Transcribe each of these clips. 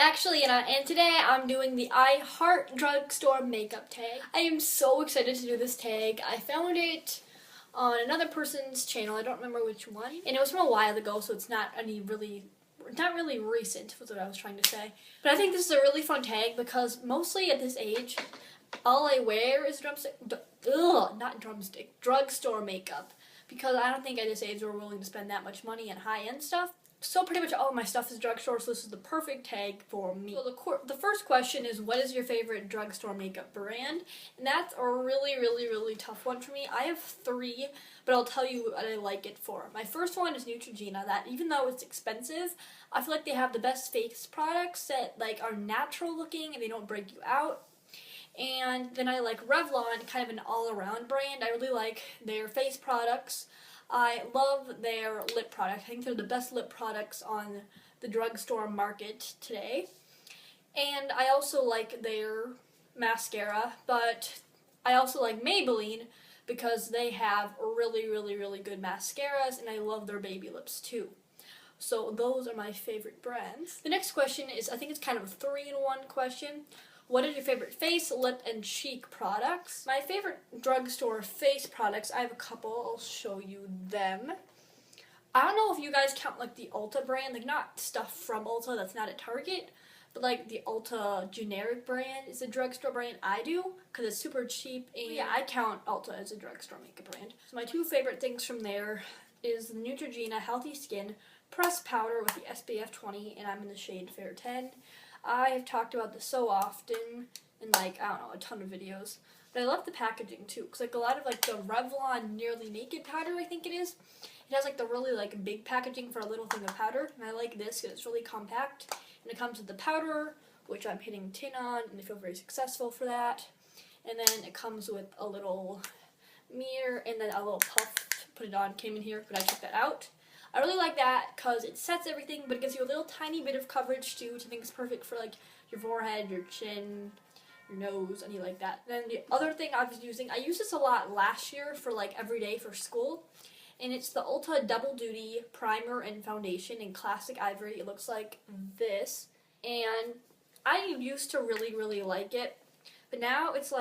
actually Anna, and today I'm doing the I Heart Drugstore Makeup Tag. I am so excited to do this tag. I found it on another person's channel. I don't remember which one, and it was from a while ago, so it's not really recent, was what I was trying to say. But I think this is a really fun tag because mostly at this age, all I wear is drugstore makeup, because I don't think at this age we're willing to spend that much money on high-end stuff. So pretty much all of my stuff is drugstore, so this is the perfect tag for me. So the first question is, what is your favorite drugstore makeup brand? And that's a really tough one for me. I have 3, but I'll tell you what I like it for. My first one is Neutrogena. That, even though it's expensive, I feel like they have the best face products that are natural looking and they don't break you out. And then I like Revlon, kind of an all-around brand. I really like their face products. I love their lip products. I think they're the best lip products on the drugstore market today. And I also like their mascara, but I also like Maybelline because they have really good mascaras, and I love their baby lips too. So those are my favorite brands. The next question is, I think it's kind of a 3-in-1 question. What are your favorite face, lip, and cheek products? My favorite drugstore face products, I have a couple. I'll show you them. I don't know if you guys count like the Ulta brand, like not stuff from Ulta that's not at Target, but like the Ulta generic brand is a drugstore brand. I do, because it's super cheap, and yeah, I count Ulta as a drugstore makeup brand. So my 2 favorite things from there is the Neutrogena Healthy Skin Pressed Powder with the SPF 20, and I'm in the shade Fair 10. I have talked about this so often in I don't know, a ton of videos. But I love the packaging too, because a lot of the Revlon Nearly Naked powder, I think it is, it has the really big packaging for a little thing of powder, and I like this because it's really compact, and it comes with the powder, which I'm hitting tin on, and I feel very successful for that. And then it comes with a little mirror, and then a little puff to put it on, came in here, but I took that out. I really like that because it sets everything, but it gives you a little tiny bit of coverage too, which I think is perfect for your forehead, your chin, your nose, anything like that. Then the other thing I was using, I used this a lot last year for every day for school, and it's the Ulta Double Duty Primer and Foundation in Classic Ivory. It looks like this, and I used to really like it, but now it's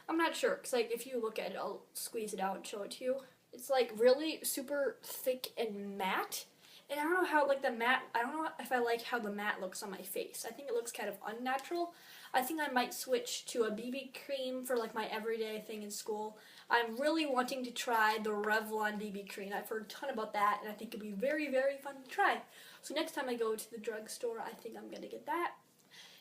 I'm not sure, because if you look at it, I'll squeeze it out and show it to you. It's really super thick and matte, and I don't know how I don't know if I like how the matte looks on my face. I think it looks kind of unnatural. I think I might switch to a BB cream for my everyday thing in school. I'm really wanting to try the Revlon BB cream. I've heard a ton about that, and I think it'd be very fun to try. So next time I go to the drugstore, I think I'm gonna get that.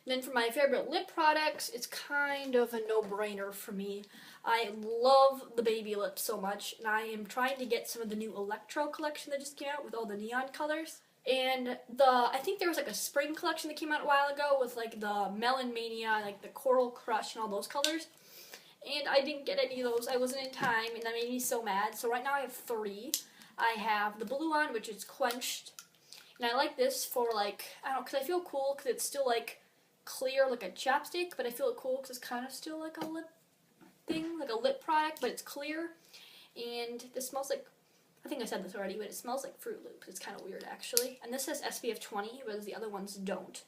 And then for my favorite lip products, it's kind of a no-brainer for me. I love the baby lips so much, and I am trying to get some of the new Electro collection that just came out with all the neon colors. And I think there was a spring collection that came out a while ago with the Melon Mania, the Coral Crush, and all those colors. And I didn't get any of those. I wasn't in time, and that made me so mad. So right now I have 3. I have the blue one, which is Quenched, and I like this for I don't know, because I feel cool because it's still clear like a chapstick, but I feel it cool because it's kind of still a lip thing, a lip product, but it's clear. And this smells I think I said this already, but it smells like Fruit Loops. It's kind of weird actually. And this says SPF 20, whereas the other ones don't.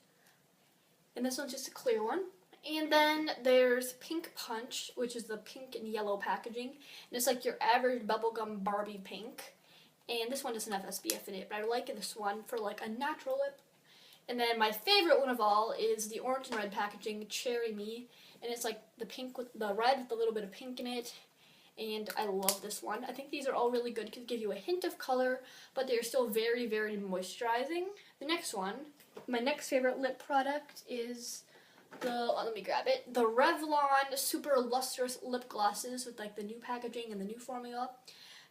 And this one's just a clear one. And then there's Pink Punch, which is the pink and yellow packaging, and it's your average bubblegum Barbie pink. And this one doesn't have SPF in it, but I like this one for a natural lip. And then my favorite one of all is the orange and red packaging, Cherry Me. And it's the pink with the red with a little bit of pink in it. And I love this one. I think these are all really good because they give you a hint of color, but they're still very moisturizing. The next one, my next favorite lip product is let me grab it, the Revlon Super Lustrous Lip Glosses with the new packaging and the new formula.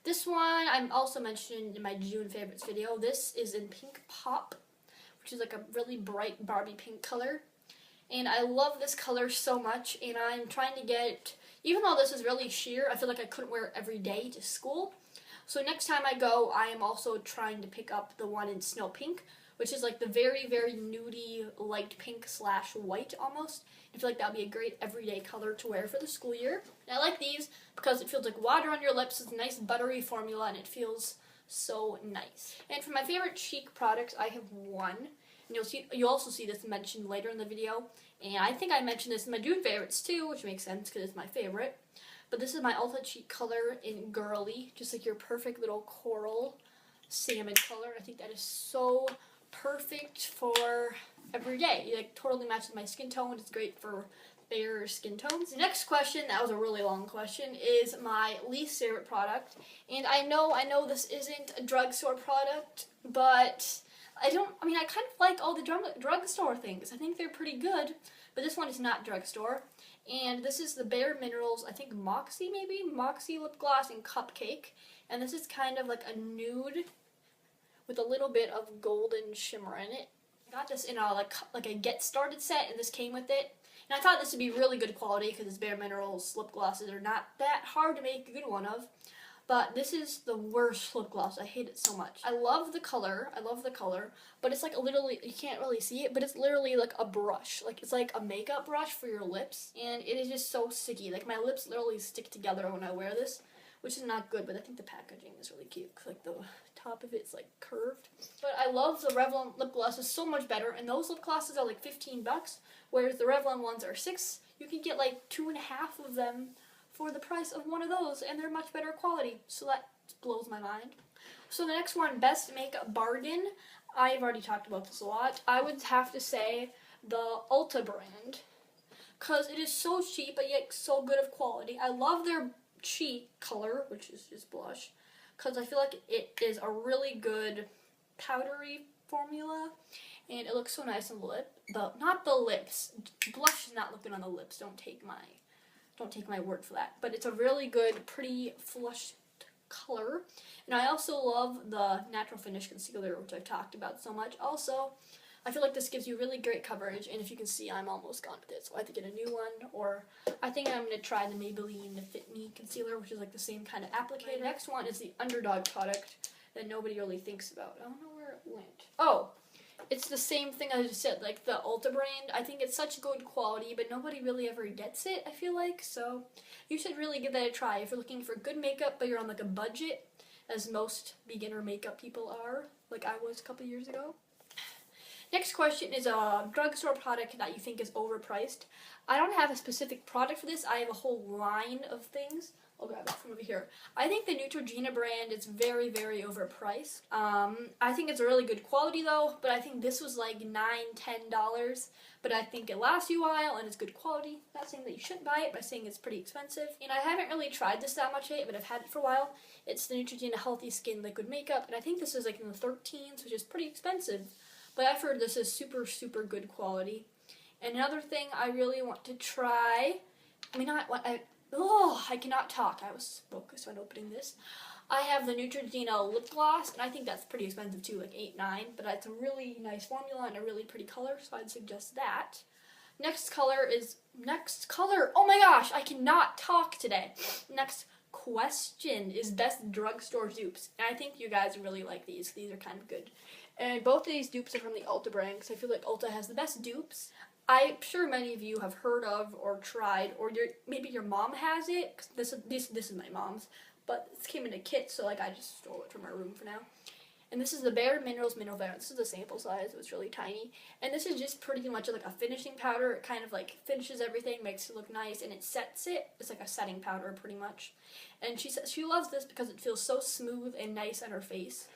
This one I'm also mentioning in my June favorites video. This is in Pink Pop, which is a really bright Barbie pink color. And I love this color so much, and I'm trying to get, even though this is really sheer, I feel like I couldn't wear it every day to school. So next time I go, I am also trying to pick up the one in Snow Pink, which is the very nudie light pink / white almost. I feel that would be a great everyday color to wear for the school year. And I like these because it feels like water on your lips. It's a nice buttery formula, and it feels so nice. And for my favorite cheek products, I have one, And you'll also see this mentioned later in the video. And I think I mentioned this in my June favorites too, which makes sense because it's my favorite. But this is my Ulta cheek color in Girly, just like your perfect little coral salmon color. I think that is so perfect for every day. It like totally matches my skin tone. It's great for fair skin tones. The next question, that was a really long question, is my least favorite product. And I know this isn't a drugstore product, but I kind of like all the drugstore things. I think they're pretty good, but this one is not drugstore. And this is the Bare Minerals, I think Moxie lip gloss in Cupcake. And this is kind of like a nude with a little bit of golden shimmer in it. I got this in a like a get started set, and this came with it. And I thought this would be really good quality because it's Bare Minerals lip glosses are not that hard to make a good one of. But this is the worst lip gloss. I hate it so much. I love the color, but it's like literally, you can't really see it, but it's literally like a brush. Like it's like a makeup brush for your lips, and it is just so sticky. Like my lips literally stick together when I wear this, which is not good, but I think the packaging is really cute. Like the top of it's like curved. But I love the Revlon lip glosses so much better, and those lip glosses are like $15, whereas the Revlon ones are $6. You can get like 2.5 of them for the price of one of those, and they're much better quality, so that blows my mind. So the next one, best makeup bargain. I've already talked about this a lot. I would have to say the Ulta brand, because it is so cheap, but yet so good of quality. I love their cheek color, which is just blush, because I feel like it is a really good powdery formula, and it looks so nice on the lip. Not the lips. Blush is not looking on the lips. Don't take my word for that. But it's a really good, pretty flushed color. And I also love the Natural Finish Concealer, which I've talked about so much. Also, I feel like this gives you really great coverage, and if you can see, I'm almost gone with it, so I have to get a new one, or I think I'm going to try the Maybelline Fit Me Concealer, which is like the same kind of applicator. Next one is the Underdog product that nobody really thinks about. I don't know where it went. Oh! It's the same thing I just said, like the Ulta brand. I think it's such good quality, but nobody really ever gets it, I feel like. So you should really give that a try if you're looking for good makeup, but you're on like a budget, as most beginner makeup people are, like I was a couple years ago. Next question is a drugstore product that you think is overpriced. I don't have a specific product for this. I have a whole line of things. I'll grab it from over here. I think the Neutrogena brand is very, very overpriced. I think it's a really good quality though, but I think this was like $9, $10. But I think it lasts you a while and it's good quality. Not saying that you shouldn't buy it, but saying it's pretty expensive. And I haven't really tried this that much yet, but I've had it for a while. It's the Neutrogena Healthy Skin Liquid Makeup, and I think this is like in the 13s, which is pretty expensive. But I've heard this is super, super good quality. And another thing I really want to try, I cannot talk. I was focused on opening this. I have the Neutrogena lip gloss, and I think that's pretty expensive too, like $8, $9. But it's a really nice formula and a really pretty color, so I'd suggest that. Next color. Oh my gosh, I cannot talk today. Next question is best drugstore dupes, and I think you guys really like these. These are kind of good. And both of these dupes are from the Ulta brand, because I feel like Ulta has the best dupes. I'm sure many of you have heard of or tried, or maybe your mom has it. Cause this is my mom's, but this came in a kit, so like I just stole it from our room for now. And this is the Bare Minerals Mineral Veil. This is the sample size, so it's really tiny. And this is just pretty much like a finishing powder. It kind of like finishes everything, makes it look nice, and it sets it. It's like a setting powder pretty much. And she says she loves this because it feels so smooth and nice on her face.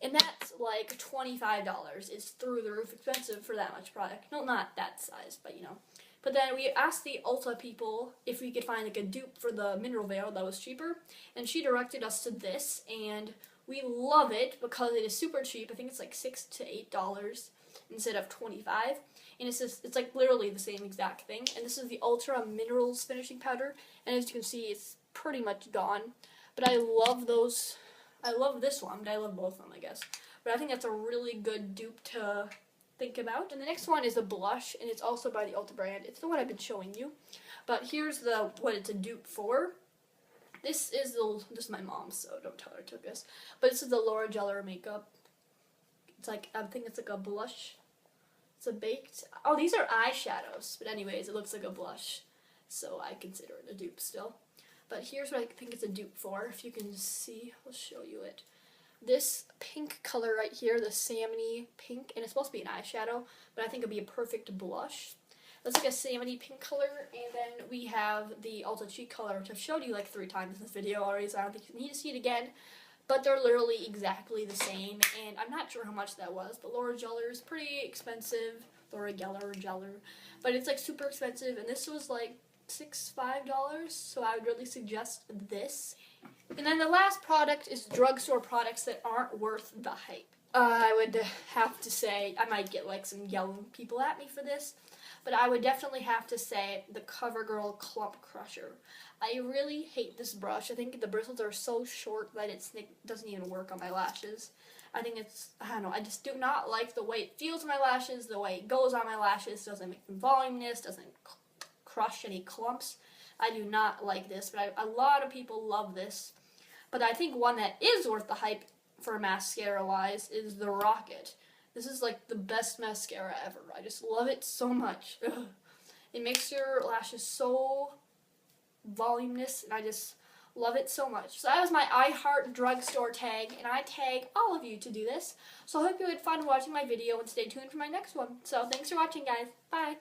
And that's like $25. It's through the roof expensive for that much product. No, not that size, but you know. But then we asked the Ulta people if we could find like a dupe for the mineral veil that was cheaper. And she directed us to this, and we love it because it is super cheap. I think it's like $6 to $8 instead of $25. And it's like literally the same exact thing. And this is the Ultra Minerals Finishing Powder. And as you can see, it's pretty much gone. But I love those. I love this one, but I love both of them, I guess. But I think that's a really good dupe to think about. And the next one is a blush, and it's also by the Ulta brand. It's the one I've been showing you. But here's what it's a dupe for. This is my mom's, so don't tell her I took this. But this is the Laura Geller makeup. It's like, I think it's like a blush. It's a baked, oh, these are eyeshadows. But anyways, it looks like a blush, so I consider it a dupe still. But here's what I think it's a dupe for. If you can see, I'll show you it. this pink color right here, the salmony pink, and it's supposed to be an eyeshadow, but I think it'd be a perfect blush. That's like a salmony pink color, and then we have the Ulta Cheek color, which I've showed you like 3 times in this video already, so I don't think you need to see it again. But they're literally exactly the same, and I'm not sure how much that was, but Laura Geller is pretty expensive. Laura Geller, but it's like super expensive, and this was like $5, so I would really suggest this. And then the last product is drugstore products that aren't worth the hype. I would have to say, I might get like some yelling people at me for this, but I would definitely have to say the CoverGirl Clump Crusher. I really hate this brush. I think the bristles are so short that it doesn't even work on my lashes. I think I don't know, I just do not like the way it feels on my lashes, the way it goes on my lashes, doesn't make them voluminous, doesn't crush any clumps. I do not like this, but a lot of people love this. But I think one that is worth the hype for mascara-wise is the Rocket. This is like the best mascara ever. I just love it so much. Ugh. It makes your lashes so voluminous, and I just love it so much. So that was my I Heart Drugstore tag, and I tag all of you to do this. So I hope you had fun watching my video, and stay tuned for my next one. So thanks for watching, guys. Bye.